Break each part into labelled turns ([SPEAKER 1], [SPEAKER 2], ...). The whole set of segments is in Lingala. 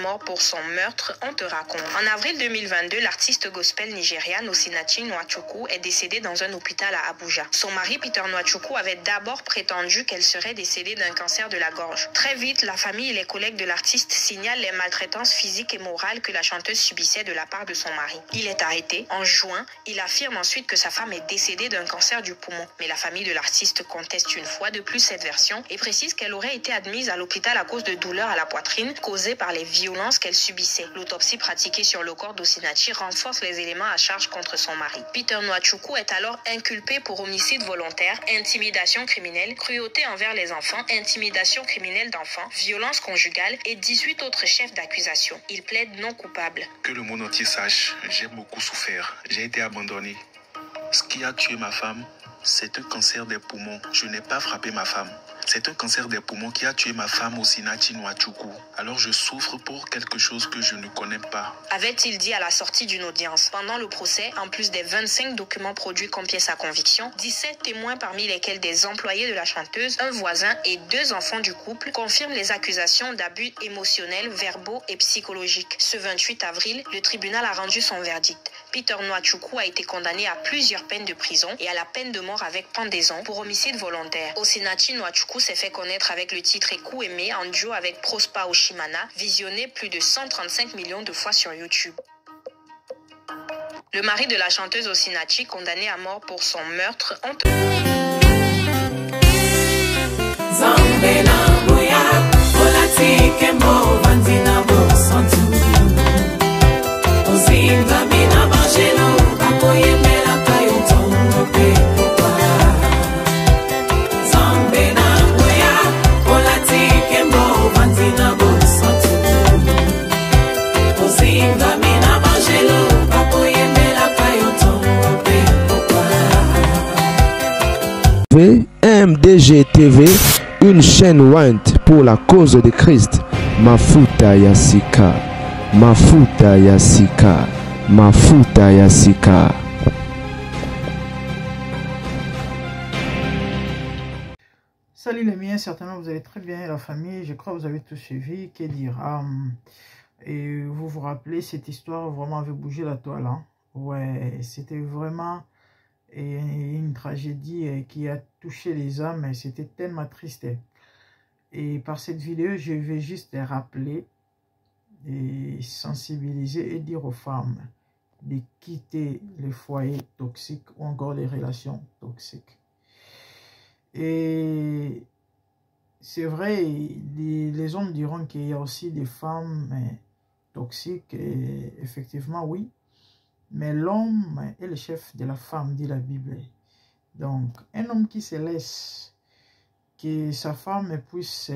[SPEAKER 1] mort pour son meurtre, on te raconte. En avril 2022, l'artiste gospel nigériane Osinachi Nwachukwu est décédée dans un hôpital à Abuja. Son mari Peter Nwachukwu avait d'abord prétendu qu'elle serait décédée d'un cancer de la gorge. Très vite, la famille et les collègues de l'artiste signalent les maltraitances physiques et morales que la chanteuse subissait de la part de son mari. Il est arrêté. En juin, il affirme ensuite que sa femme est décédée d'un cancer du poumon. Mais la famille de l'artiste conteste une fois de plus cette version et précise qu'elle aurait été admise à l'hôpital à cause de douleurs à la poitrine causées par les violences qu'elle subissait. L'autopsie pratiquée sur le corps d'Osinachi renforce les éléments à charge contre son mari. Peter Nwachukwu est alors inculpé pour homicide volontaire, intimidation criminelle, cruauté envers les enfants, intimidation criminelle d'enfants, violence conjugale et 18 autres chefs d'accusation. Il plaide non coupable.
[SPEAKER 2] Que le monde entier sache, j'ai beaucoup souffert. J'ai été abandonné. Ce qui a tué ma femme, c'est un cancer des poumons. Je n'ai pas frappé ma femme. C'est un cancer des poumons qui a tué ma femme Osinachi Nwachukwu. Alors je souffre pour quelque chose que je ne connais pas.
[SPEAKER 1] Avait-il dit à la sortie d'une audience. Pendant le procès, en plus des 25 documents produits comme pièce à conviction, 17 témoins parmi lesquels des employés de la chanteuse, un voisin et 2 enfants du couple confirment les accusations d'abus émotionnels, verbaux et psychologiques. Ce 28 avril, le tribunal a rendu son verdict. Peter Nwachukwu a été condamné à plusieurs peines de prison et à la peine de mort avec pendaison pour homicide volontaire. Osinachi Nwachukwu s'est fait connaître avec le titre Eku Aimé en duo avec Prosper Oshimana, visionné plus de 135 millions de fois sur YouTube. Le mari de la chanteuse Osinachi, condamné à mort pour son meurtre,
[SPEAKER 3] MDG TV, une chaîne Went pour la cause de Christ. Mafuta Yasika, Mafuta Yasika, Mafuta Yasika.
[SPEAKER 4] Salut les miens, certainement vous allez très bien la famille, je crois que vous avez tout suivi, que dire. Et vous vous rappelez, cette histoire vraiment avait bougé la toile. Hein? Ouais, c'était vraiment une tragédie qui a touché les âmes et c'était tellement triste. Et par cette vidéo, je vais juste rappeler et sensibiliser et dire aux femmes de quitter les foyers toxiques ou encore les relations toxiques. Et c'est vrai, les hommes diront qu'il y a aussi des femmes toxiques, et effectivement oui, mais l'homme est le chef de la femme, dit la Bible. Donc, un homme qui se laisse que sa femme puisse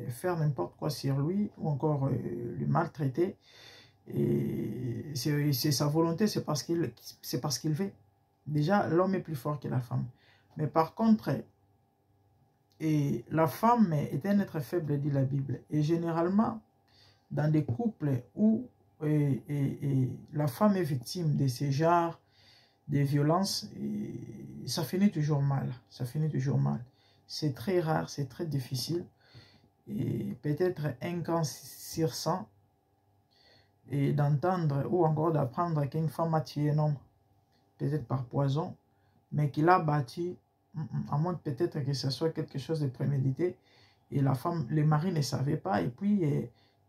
[SPEAKER 4] faire n'importe quoi sur lui ou encore le maltraiter, c'est sa volonté, c'est parce qu'il veut. Déjà, l'homme est plus fort que la femme. Mais par contre, la femme est un être faible, dit la Bible. Et généralement, dans des couples où la femme est victime de ces genres de violences, ça finit toujours mal. Ça finit toujours mal. C'est très rare, c'est très difficile. Et peut-être un cas sur 100 et d'entendre ou encore d'apprendre qu'une femme a tué un homme, peut-être par poison, mais qu'il a battu, à moins peut-être que ce soit quelque chose de prémédité, et la femme, le mari ne savait pas, et puis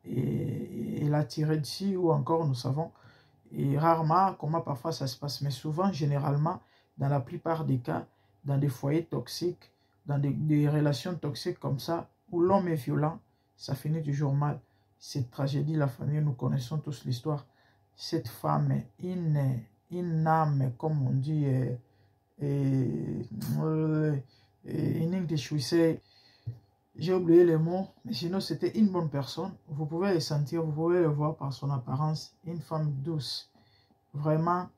[SPEAKER 4] il a tiré dessus, ou encore nous savons, et rarement comment parfois ça se passe, mais souvent, généralement, dans la plupart des cas, dans des foyers toxiques, dans des relations toxiques comme ça, où l'homme est violent, ça finit toujours mal. Cette tragédie, la famille, nous connaissons tous l'histoire. Cette femme, une âme, comme on dit, in English we say, j'ai oublié les mots, mais sinon c'était une bonne personne. Vous pouvez le sentir, vous pouvez le voir par son apparence, une femme douce, vraiment.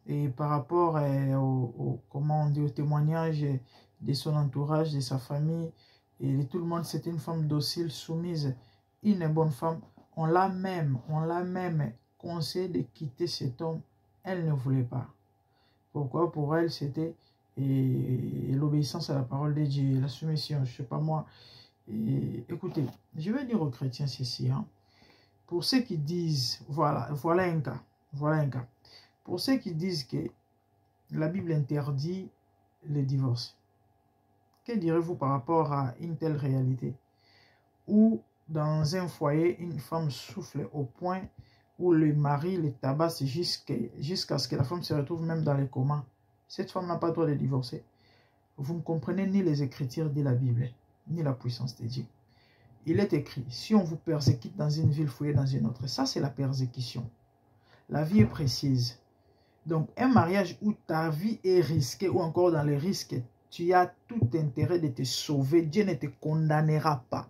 [SPEAKER 4] Et par rapport comment on dit, au témoignage de son entourage, de sa famille, et de tout le monde, c'était une femme docile, soumise, une bonne femme. On l'a même conseillé de quitter cet homme. Elle ne voulait pas. Pourquoi? Pour elle, c'était l'obéissance à la parole de Dieu, la soumission, je ne sais pas moi. Écoutez, je vais dire aux chrétiens ceci. Hein. pour ceux qui disent, voilà un cas. Pour ceux qui disent que la Bible interdit le divorce, que direz-vous par rapport à une telle réalité? Où dans un foyer, une femme souffle au point où le mari le tabasse jusqu'à ce que la femme se retrouve même dans les comas. Cette femme n'a pas le droit de divorcer. Vous ne comprenez ni les Écritures de la Bible, ni la puissance de Dieu. Il est écrit, si on vous persécute dans une ville, fouillez dans une autre. Ça, c'est la persécution. La vie est précise. Donc, un mariage où ta vie est risquée, ou encore dans les risques, tu as tout intérêt de te sauver. Dieu ne te condamnera pas.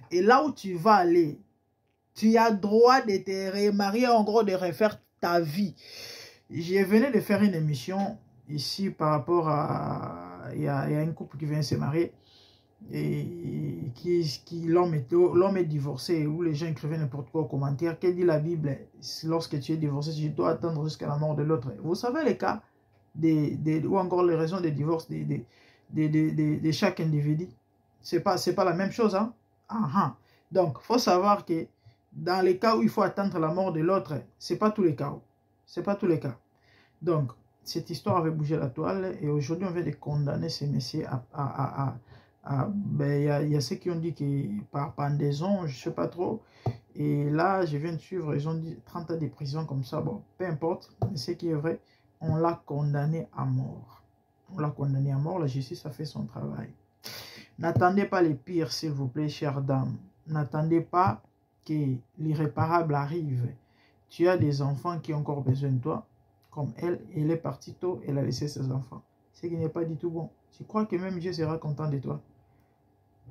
[SPEAKER 4] Et là où tu vas aller, tu as droit de te remarier, en gros, de refaire ta vie. Je venais de faire une émission ici par rapport à... Il y a un couple qui vient se marier. Et l'homme est divorcé, où les gens écrivaient n'importe quoi aux commentaires. Qu'est-ce que dit la Bible? Lorsque tu es divorcé, tu dois attendre jusqu'à la mort de l'autre. Vous savez les cas ou encore les raisons de divorce de chaque individu. C'est pas la même chose, hein? Donc, il faut savoir que dans les cas où il faut attendre la mort de l'autre, c'est pas tous les cas. C'est pas tous les cas. Donc, cette histoire avait bougé la toile et aujourd'hui, on vient de condamner ces messieurs il y a ceux qui ont dit que par pendaison, je ne sais pas trop. Et là, je viens de suivre, ils ont dit 30 ans de prison comme ça. Bon, peu importe. Mais ce qui est vrai, on l'a condamné à mort. On l'a condamné à mort. La justice a fait son travail. N'attendez pas les pires, s'il vous plaît, chères dames. N'attendez pas que l'irréparable arrive. Tu as des enfants qui ont encore besoin de toi. Comme elle est partie tôt, elle a laissé ses enfants. Ce qui n'est pas du tout bon. Tu crois que même Dieu sera content de toi?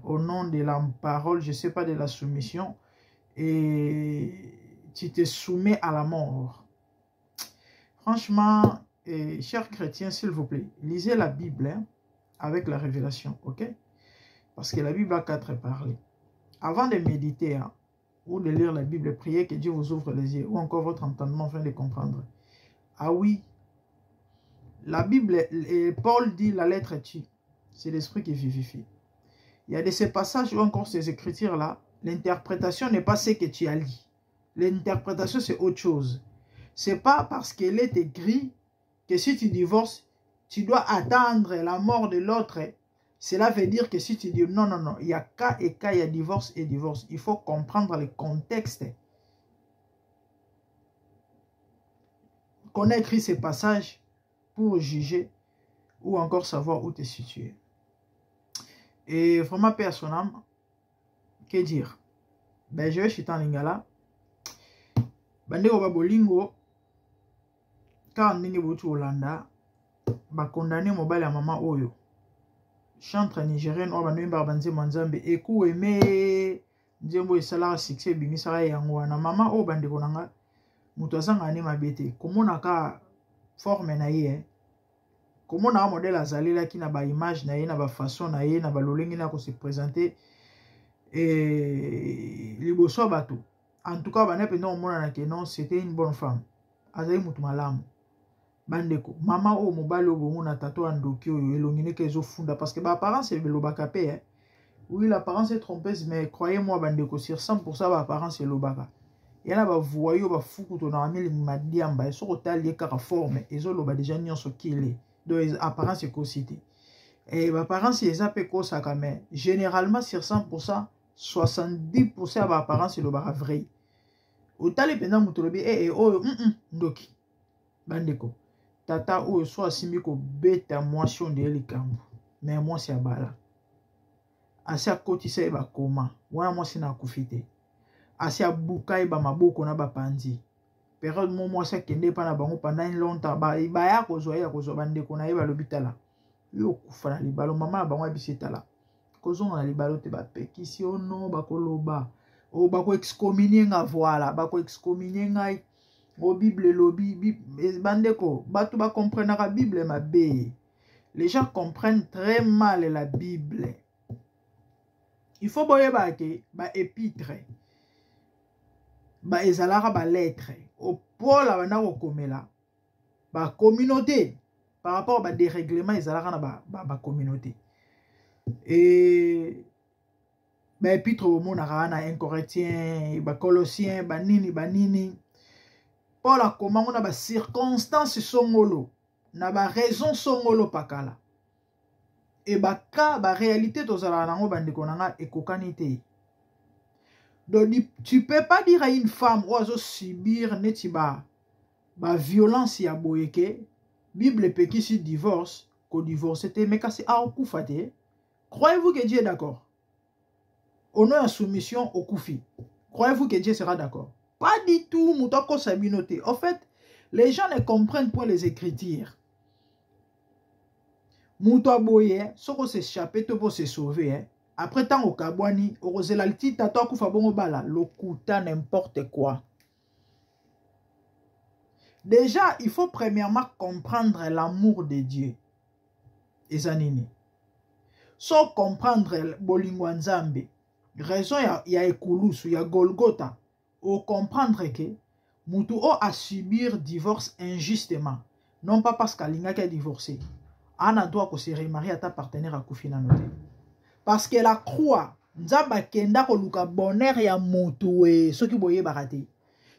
[SPEAKER 4] Au nom de la parole, je ne sais pas, de la soumission, et tu te soumets à la mort. Franchement, chers chrétiens, s'il vous plaît, lisez la Bible avec la révélation, ok? Parce que la Bible a 4 parlers. Avant de méditer ou de lire la Bible, priez que Dieu vous ouvre les yeux, ou encore votre entendement afin de comprendre. Ah oui, la Bible, Paul dit la lettre tue, c'est l'esprit qui vivifie. Il y a de ces passages ou encore ces écritures-là, l'interprétation n'est pas ce que tu as lu. L'interprétation, c'est autre chose. Ce n'est pas parce qu'elle est écrite que si tu divorces, tu dois attendre la mort de l'autre. Cela veut dire que si tu dis non, non, non, il y a cas et cas, il y a divorce et divorce. Il faut comprendre le contexte. Qu'on a écrit ces passages pour juger ou encore savoir où te situer. Et vraiment, paix à son âme, que dire? Ben, je vais chuter en lingala. Bandeko babolingo, quand ndenge boutu Hollanda, ba condamné mobile à maman oyo. Chantre nigérienne, ou bandeko barbanze manzambe, eku eme, nzembo esala succès bimisara yango na mama o bandeko nanga, mutu azanga ne mabete. Komona ka forme na ye, comment on a un modèle azali qui na ba image na ye na ba façon na ye na ba lolengi na ko se présenter et liboso bato. En tout cas, bana penda omona que non, c'était une bonne femme. Azali mutu malamu. Bandeko, mama o mobali o bomo na tato andoki oyo elongine ke zo funda parce que ba apparence e belobaka pe hein. Oui, l'apparence est trompeuse, mais croyez-moi bandeko, sur 100% ba apparence e lobaka. Yana ba voyo ba fuku to na ameli madiamba so otali ka forme ezo loba déjà nyonso kile. Donc, apparence est co-cité. Et l'apparence est zappé co-saka, mais généralement, sur 100%, 70% de l'apparence est le vrai. Au tali pendant moutolobi, ndoki. Bandeko. Tata ou soit simiko beta motion de likambu. Mais moi, c'est à bala. Asi a kotisa eba koma. Wana moi, c'est na kufite. Asi a buka eba maboko na ba panzi. Période moi ça kende pa na bango pendant longtemps ba ya kozwa bandeko na ye ba lobitala yo kufa na libalo mama bango abisitala kozonga na libalo te ba pekisi ono ba koloba o ba ko excommunier nga voilà ba ko excommunier ngai o Bible lobi bandeko batu ba comprendre la Bible mabe. Les gens comprennent très mal la Bible. Il faut boyer ba ke ba épître ba ezalara ba lettre au Paul abana kokomela ba communauté par rapport ba dérèglement ezalara na ba communauté et épître omonaka na 1 Corinthiens, Colossiens, banini. Paul a comment on a circonstances songolo, na raison songolo pakala. Et ka réalité tozala nango bandeko nanga ekokanite. Donc tu peux pas dire à une femme oiseau subir netiba violence ya boyeke. Bible peki si divorce, ko divorce te mais kasi a okufate. Croyez-vous que Dieu est d'accord? Au nom de soumission au koufi. Croyez-vous que Dieu sera d'accord? Pas du tout, moutoko sabinote. En fait, les gens ne comprennent pas les Écritures. Mouto boye, soko s'échapper, to pour se sauver. Après tant au kabwani, au roselalti, tato koufa bongo bala, lokuta n'importe quoi. Déjà, il faut premièrement comprendre l'amour de Dieu. Ezanini. Sans comprendre Bolingwanzambe, raison ya Ekulusu, ya Golgotha, ou comprendre que Moutou a subir divorce injustement. Non pas parce qu'Alinga a divorcé. Ana doit que se remarier à ta partenaire à Koufina noté. Parce que la croix, Nzamba kenda ko luka bonheur ya Moutou et ceux qui boye baraté.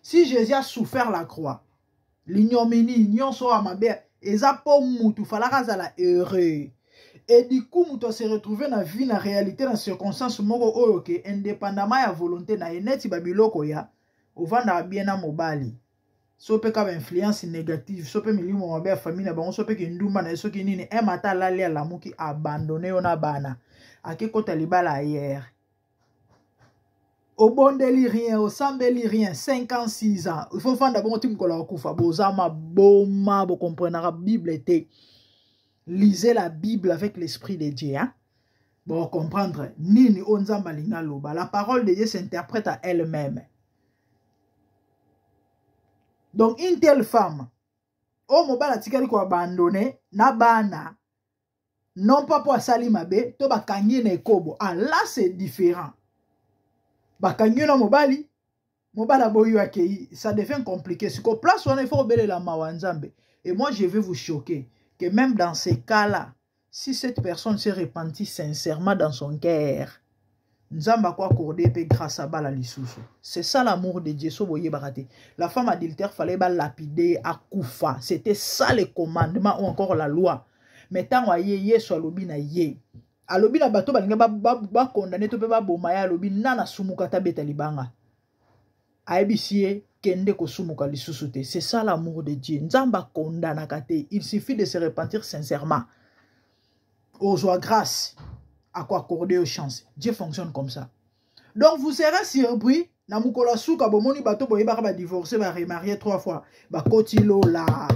[SPEAKER 4] Si Jésus a souffert la croix, l'ignominie, nyonso amabe, eza po Moutou falaka zala heureux. Et du coup, Moutou se retrouvé dans la vie, dans la réalité, dans la circonstance, indépendamment de la volonté, dans la babiloko ya, au vent bien à mobali. Sope comme influence négative, sope milieu mon mabé famille, bon sope qui nduma na so qui ni un matin l'ali à l'amour qui abandonné on a bana. À qui côté les balles hier. Au bon délire rien, au sans délire rien, 56 ans. Il faut faire d'abord tu me colla au koufa, bozama boma, bo comprendre la Bible était. Lisez la Bible avec l'esprit de Dieu. Hein? Bon, comprendre. Nini onzamba linga loba. La parole de Dieu s'interprète à elle-même. Donc, une telle femme, oh, mobala tikali ko abandonné, na bana, non pas pour sali mabe, to ba kanye na ekobo. Ah, là, c'est différent. Ba kanye na mobali, mobala boyo akei, ça devient compliqué. Si ko place, on il faut obéir la mawanzambe. Et moi, je vais vous choquer. Que même dans ces cas-là, si cette personne se repentit sincèrement dans son cœur, Nzamba quoi accorder grâce à Bala Lisusu. C'est ça l'amour de Dieu. La femme adultère fallait pas lapider à Koufa. C'était ça le commandement ou encore la loi. Mais tant que yé soit lobi na yé. A lobi na bato balinga ba condamné to pe ba bomaya lobi nana sumukata betalibanga. Aebisie kende ko sumuka lisusu te. C'est ça l'amour de Dieu. Nzamba condamna kate. Il suffit de se repentir sincèrement. Aux joies grâce. À quoi accorder aux chances. Dieu fonctionne comme ça. Donc vous serez surpris. Na mukola suka bomoni bato boye ba divorcer ba remarier 3 fois. Ba kotilo la.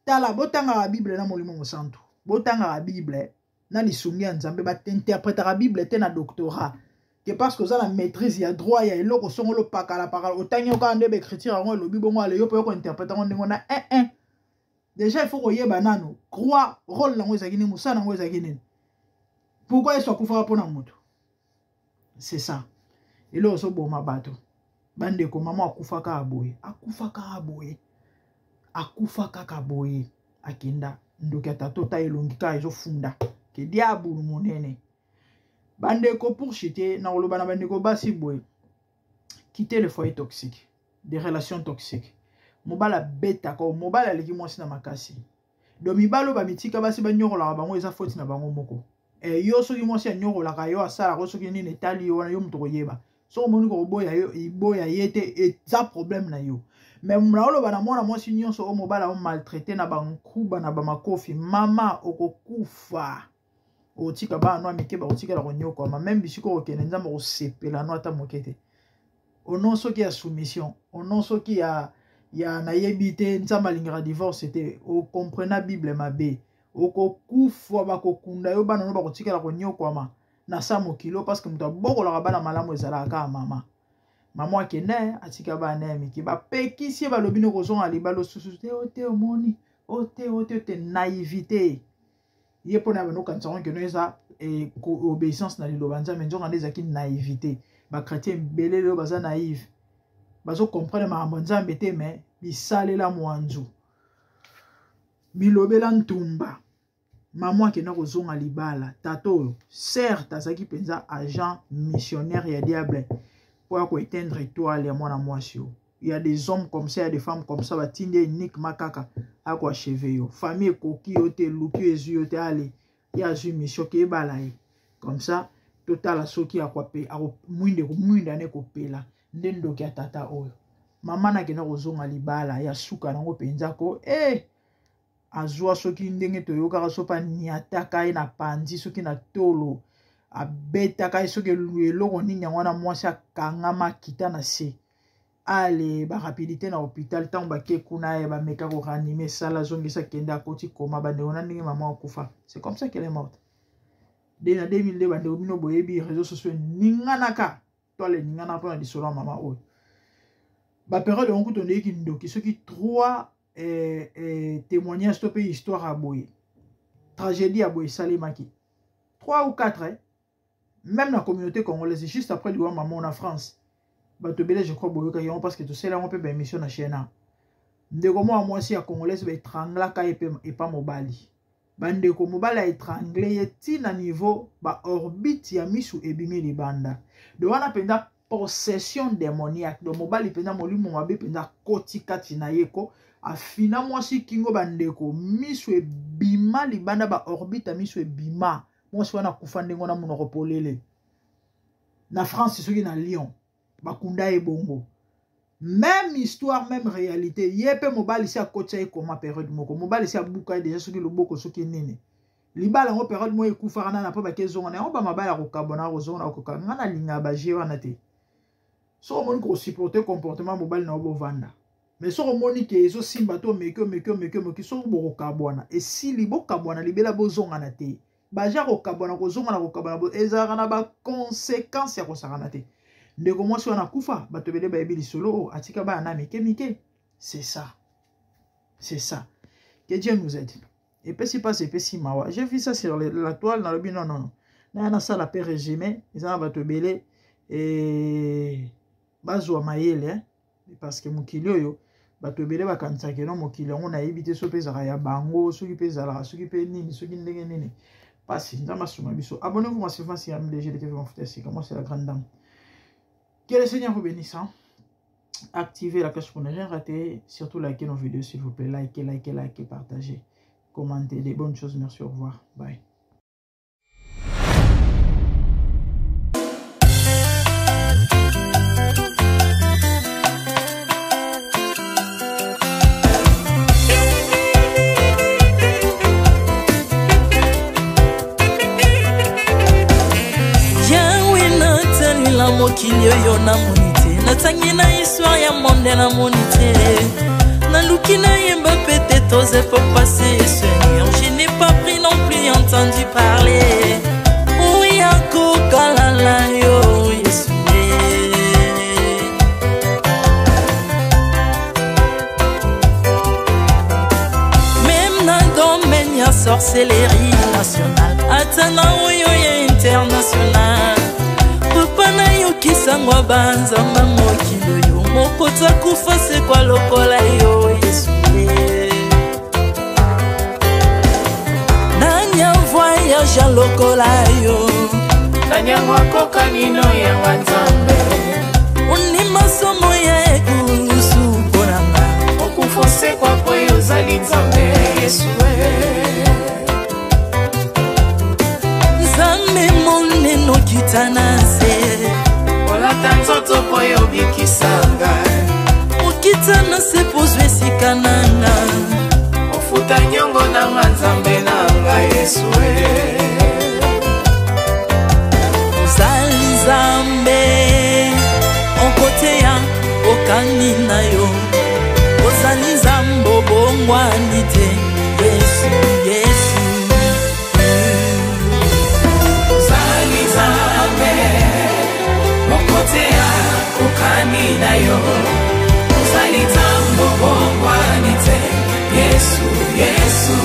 [SPEAKER 4] Tala botanga la Bible na molimo mosantu. Botanga la Bible na lisungi ya Nzambe ba interpréter la Bible te na doctorat. Que parce que ça la maîtrise ya droit ya eloko songolo pakala parole. Otangi oka ndebe écriture ngo lobi bongo ale yo po ko interpréter ngo na Déjà il faut koye banano. Croix rôle na ngo ezakini musana ngo ezakini. Pourquoi ils sont koufara pour namuto? C'est ça. Et là, on ma bateau. Bande ko maman akufa ka aboye. Akufa ka aboye. Akufa ka aboye. Akinda. Ndoki atata elongika ezo funda. Ke diabu monene. Bande ko pour chiter na oloba na bande ko basi boye. Quitter le foyer toxique. Des relations toxiques. Mobala beta ko mobala leki mwasi na makasi. Do mibalo ba mitika basi ba nyorola bango eza faute na bango moko. Et yo soki mwasi ya nyoko la kayo asala ko soki nini etali yo na yo muto koyeba so moni ko boya yo iboya yete eza problème na yo mais mnaolo bana mona mwasi nyonso o mobala o maltraité na bankuba na ba makofi mama okokufa otika ba no amike ba otika la konyoko ma même bisiko okene nzamba ko sepela no ata mokete onon soki ya soumission onon soki ya na yebite nzamba lingara divorce c'était o comprena Bible mabe oko kufa bakokunda yo bana no bakotikela konyokwama na samo kilo parce que muta bokola bana malamu ezala ka mama akene atika bana miki ba pekisi balobi no kozonga libalo susu te omoni te naïveté yepona bano kantsongo ke no eza obéissance na lilobanza mais njonga ndezaki naïveté ba chrétien belelo baza naïve bazo comprendre ma nzambe te mais bisalela mwanzu bilobela ntumba maman qui n'a kozonga libala tato certes azaki penza agent missionnaire ya diable pour éteindre étoile ya mwana mwasi. Il y a des hommes comme ça, il y a des femmes comme ça, batinde unique makaka à quoi cheveux. Famille coquille ote luki ezu ote ale. Il y a une mission qui est balaye. Comme ça, total soki a quoi payer, a mwinde ne ko pela. Ndendo ki atata oyo. Mama na kena kozonga libala ya suka nango penza ko azwa soki ndenge toyoka sopa niataka ina pandi soki na tolo abetaka soki eloko nini yango na mwasi akangama kita na se. Allez, ba rapidité na hôpital tant ba ke kuna ba meka ko ranimer sala zongisa kenda koti koma ba ndona ndenge maman akufa. C'est comme ça qu'elle est morte. Dès en 2002 ba ndobino boyebi réseaux sociaux ninganaka toi les ningana pa na disolo maman o. Ba période on kuto ndeki ndoki ceux qui trois témoignages stopé histoire à boye. Tragédie à boye salimaki. 3 ou 4 hein. Même la communauté congolaise juste après le maman en France. Batobele je crois boyoka yon parce que tout c'est là on peut ben mission na chena ndeko moi si ya congolaise ba étrangla ka et pas mobali bandeko mobali a étranglé ti na niveau ba orbite ya misu ebimi libanda de wana penda possession démoniaque de mobali penda molimo mabe penda koti kati na yeko afina mwasi kingo bandeko misu ebima libanda ba orbite misu ebima mwasi wana kufa ndengo na monoko polele na France soki na Lyon bakunda e bongo. Même histoire, même réalité. Yepe mobile ici à côté comme période moko. Mobile ici à buka déjà ce qui le boko ce qui nene. Libala en période mo ekufarana na pa ba kezonga na on ba mabala ko kabona ozona ko ngana linga ba je wana te. So mon ko supporter comportement mobile na obo vanda. Mais so moni ke ezo simba to meke so bo kabona. Et si libo kabona libela bozonga na te. Ba ja ko kabona ko zonga na ko kabona bo ezara na ba conséquences ya ko sarana te. Ndeko mwasi wana kufa batobele ba ebili solo atika ba na mike c'est ça. C'est ça. Que Dieu nous aide. Et puis si passe et puis si mawa. J'ai vu ça sur la toile dans le bin non. Na ça la paix régimé, ils en batobele et bazwa mayele hein parce que mukili oyo batobele bakanisa ke no mukili on a évité so peza ya bango soki peza la soki pe nini soki ndenge nini. Parce que ndama suma biso. Abonnez-vous à cette si MDG de TV Mofutesi. Comment c'est la grande dame. Que le Seigneur vous bénisse. Activez la cloche pour ne rien rater. Surtout likez nos vidéos s'il vous plaît. Likez, partagez. Commentez des bonnes choses. Merci, au revoir. Bye.
[SPEAKER 5] Mokili oyo na monite natangi na histoire ya monde na monite na luki na yemba pete toze pour passer Seigneur je n'ai pas pris non plus entendu parler oui ako kalala yo Yesu même na domaine ya sorcellerie nationale atana oyo ya international Pana yoki sangwa banzamba mokilo yo mokota kufa se kwa lokola yo Yesu Nanya voyage lokola yo Nanya wakoka nino ya wanzambe Uni masomo ya ekusu konanga Okufa se kwa poyo zali nzambe Yesu Nzambe moneno kitanase Tanzoto poyo bikisanga Ukitana se pozwe sikananga Ofuta nyongo na nzambe nanga Yesu Uzali nzambe Onkote ya okani na yo Uzali nzambo bongwani te Yesu, Yesu Uzali nzambe Mokotea ukani na yo Uzali tambo bongwani te Yesu, Yesu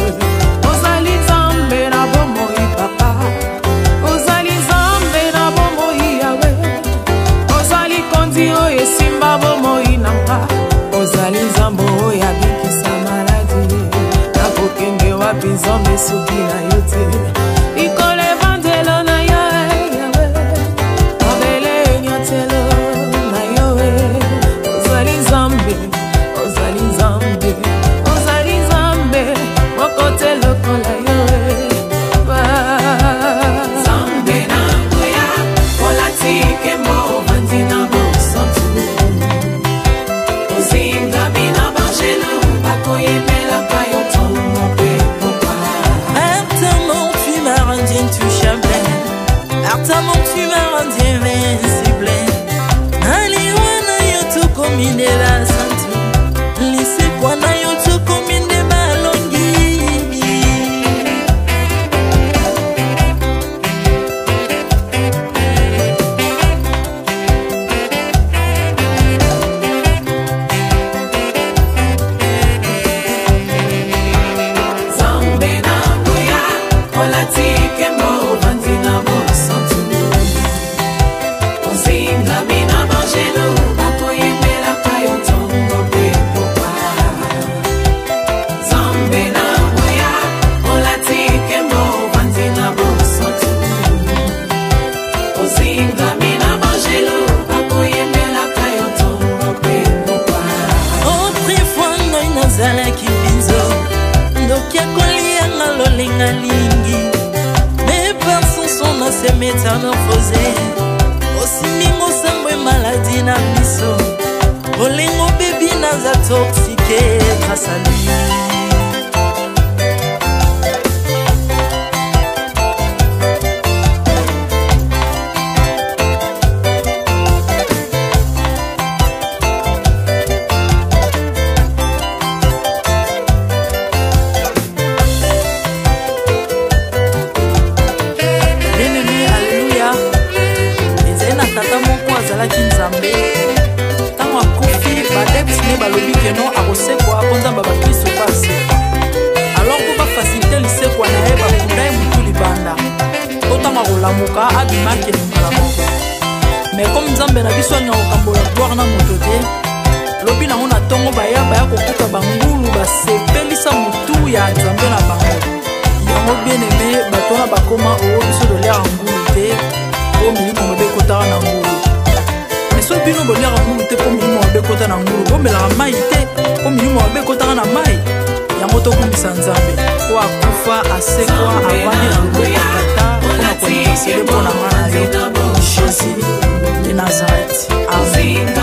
[SPEAKER 6] yawe ozali nzambe na bomoi papa ozali nzambe na bomoi yawe ozali kondi oyo esimba bomoi nanga ozali nzambe oyo abikisa maladi nakokende wapi nzambe soki na yo te ikole vandelo na yo yawe mabele nyotelo na yo ozali nzambe ozali nzambe ozali nzambe mokote lokola yo nzambe na ngoya olatike mo vandina bosantu ozinga bina bangelo bakoyebelaka yo tongo pe pourquoi
[SPEAKER 5] Ardemment tu m'as rendu intouchable Ardemment tu m'as rendu invincible Naliwana yo tokomine la santu Lisekwa na yo tokomine balongi
[SPEAKER 6] nzambe na ngoya olatike mo vandina bosantu ozinga bina bangelo bakoyebelaka yo ntongo pe pourquoi nzambe na ngoya olatike mo vandina bosantu ozinga bina bangelo bakoyebelaka yo ntongo pe pourquoi
[SPEAKER 5] Autrefois ngai nazalaki binzo ndokia kolianga lolinga lingi Mais par son son na se métamorphosé Osimingo sambwe maladi na miso Olingo baby naza toxiqué grâce à lui Bien-aimé, alléluia ezali na tata moko azalaki nzambe ntango akufi badepsine balobi keno akosekwa mpo nzambe bakristo mpo asekwa alors mpo bafasilite lisekwa na ye bakunda ye motu libanda mpo ntango akolamuka abimaki lingala moko me komi nzambe na biso alinga kokambola gloire na moto te lobi nango na ntongo baya kokuta bangulu basepelisa motu ya nzambe na bango yango bien-aimé bato wana bakoma oyo biso toliaka ngulu te mpo milimo mabe ekotaka na ngulu me so bino boliaka ngulu te mpo milimo mabe ekota na ngulu bomelaka mai te mpo milimo mabe ekotaka na mai yango tokumisa nzambe po akufa asekwa avandi na loboko ya tata mpona kointersele mpo na nga na yo jésus de nazareth amen